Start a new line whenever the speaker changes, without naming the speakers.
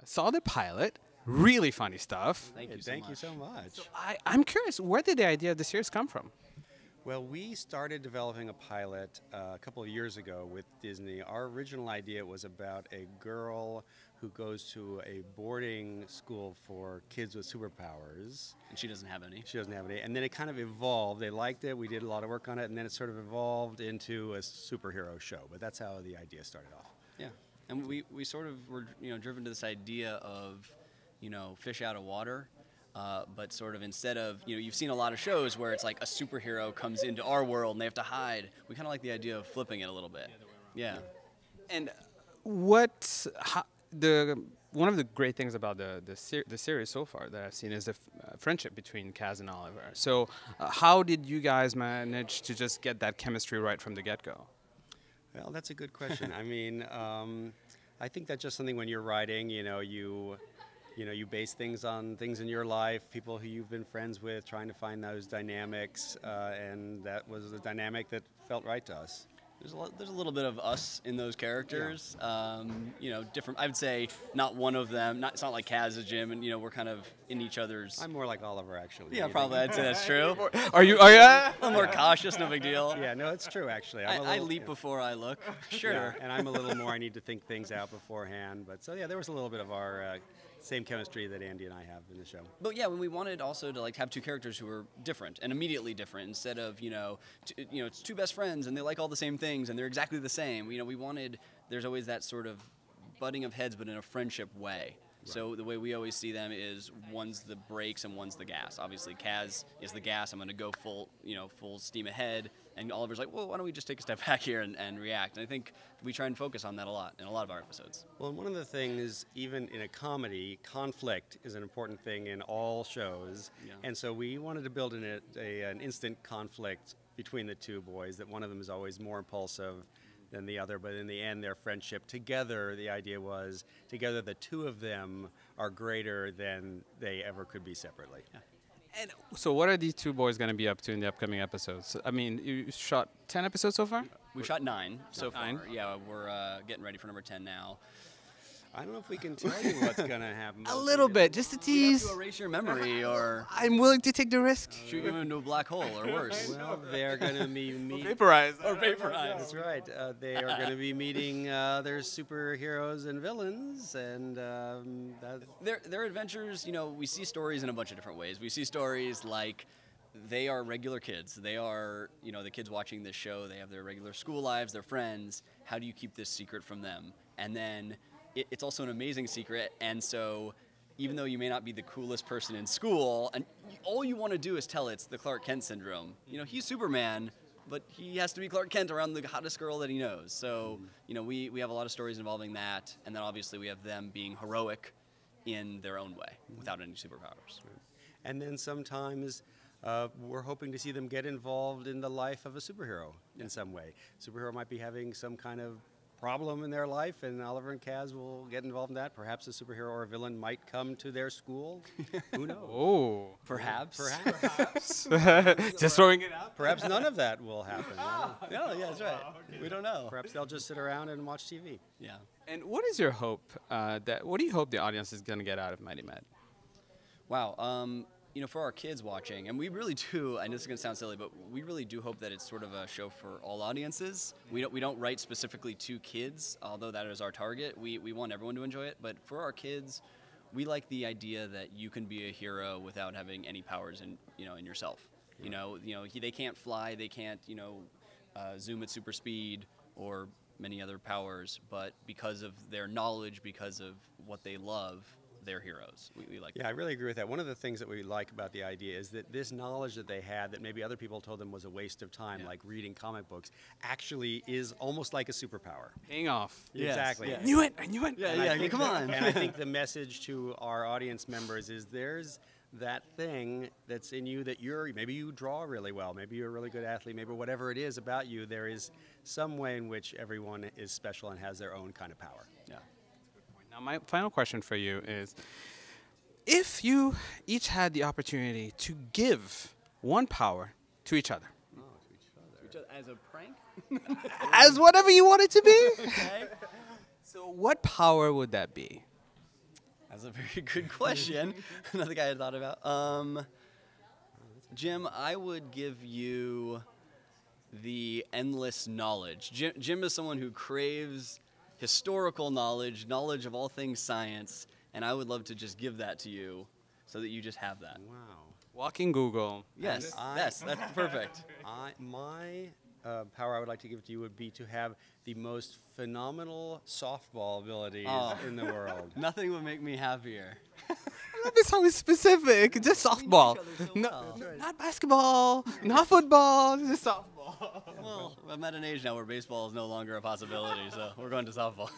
saw the pilot. Really funny stuff.
Thank you so much.
So I'm curious, where did the idea of the series come from?
Well, we started developing a pilot a couple of years ago with Disney. Our original idea was about a girl who goes to a boarding school for kids with superpowers.
And she doesn't have any.
She doesn't have any. And then it kind of evolved. They liked it. We did a lot of work on it. And then it sort of evolved into a superhero show. But that's how the idea started off.
Yeah. And we sort of were driven to this idea of, fish out of water. But sort of instead of, you've seen a lot of shows where it's like a superhero comes into our world and they have to hide. We kind of like the idea of flipping it a little bit. Yeah.
And one of the great things about the series so far that I've seen is the friendship between Kaz and Oliver. So how did you guys manage to just get that chemistry right from the get-go?
Well, that's a good question. I mean, I think that's just something when you're writing, you base things on things in your life, people who you've been friends with, trying to find those dynamics, and that was the dynamic that felt right to us.
There's a little bit of us in those characters. Different. I would say not one of them. It's not like Kaz is Jim, and we're kind of in each other's.
I'm more like Oliver, actually.
Yeah, probably. I'd say that's true.
Are you? A
little more cautious, no big deal.
Yeah, no, it's true actually.
I leap before I look. Sure.
Yeah, and I'm a little more. I need to think things out beforehand. But so yeah, there was a little bit of our same chemistry that Andy and I have in the show.
But yeah, when we wanted also to have two characters who were different and immediately different, instead of it's two best friends and they like all the same things and they're exactly the same. We wanted, there's always that sort of butting of heads, but in a friendship way. Right. So the way we always see them is one's the brakes and one's the gas. Obviously, Kaz is the gas. I'm going to go full steam ahead. And Oliver's like, well, why don't we just take a step back here and react? And I think we try and focus on that a lot in a lot of our episodes.
Well, one of the things, even in a comedy, conflict is an important thing in all shows. Yeah. And so we wanted to build in an instant conflict between the two boys, that one of them is always more impulsive than the other, but in the end, their friendship together, the idea was, together the two of them are greater than they ever could be separately.
Yeah.
And so what are these two boys going to be up to in the upcoming episodes? I mean, you shot 10 episodes so far?
We shot 9 so far.
9?
Yeah, we're getting ready for number 10 now.
I don't know if we can tell you what's going to happen.
A little bit, just a tease.
You have to erase your memory, or
I'm willing to take the risk.
Shoot you into a black hole, or worse.
Well, they're going to be
vaporized.
Or vaporized.
That's right. They are going to be meeting their superheroes and villains, and
their adventures. We see stories in a bunch of different ways. We see stories like they are regular kids. They are, the kids watching this show. They have their regular school lives, their friends. How do you keep this secret from them? And then it's also an amazing secret, and so even though you may not be the coolest person in school, and all you want to do is tell it's the Clark Kent syndrome. He's Superman, but he has to be Clark Kent around the hottest girl that he knows. So, we have a lot of stories involving that, and then obviously we have them being heroic in their own way, without any superpowers.
And then sometimes we're hoping to see them get involved in the life of a superhero in some way. Superhero might be having some kind of problem in their life, and Oliver and Kaz will get involved in that. Perhaps a superhero or a villain might come to their school. Who knows?
Oh,
perhaps.
Just throwing it out.
Perhaps none of that will happen.
Yeah, that's right. Okay. We don't know.
Perhaps they'll just sit around and watch TV.
Yeah.
And what is your hope? What do you hope the audience is going to get out of Mighty Med?
Wow. For our kids watching, and we really do, and this is going to sound silly, but we really do hope that it's sort of a show for all audiences. We don't write specifically to kids, although that is our target. We want everyone to enjoy it, but for our kids, we like the idea that you can be a hero without having any powers in yourself. They can't fly, they can't zoom at super speed or many other powers, but because of their knowledge, because of what they love, they're heroes. We like that.
I really agree with that. One of the things that we like about the idea is that this knowledge that they had that maybe other people told them was a waste of time, like reading comic books, actually is almost like a superpower.
Paying off.
Exactly.
Yes. I knew it.
Yeah, come on.
And I think the message to our audience members is there's that thing that's in you that maybe you draw really well, maybe you're a really good athlete, maybe whatever it is about you, there is some way in which everyone is special and has their own kind of power.
Yeah.
Now, my final question for you is, if you each had the opportunity to give one power to each other.
Oh, to each other.
As a prank?
As whatever you want it to be.
Okay.
So what power would that be?
That's a very good question. Nothing I had thought about. Jim, I would give you the endless knowledge. Jim is someone who craves historical knowledge, knowledge of all things science, and I would love to just give that to you so that you just have that.
Wow.
Walking Google.
Yes, yes, that's perfect.
My power I would like to give to you would be to have the most phenomenal softball abilities in the world.
Nothing would make me happier.
I love this how it's specific. Just softball. Not basketball, not football, just softball.
Well, I'm at an age now where baseball is no longer a possibility, so we're going to softball.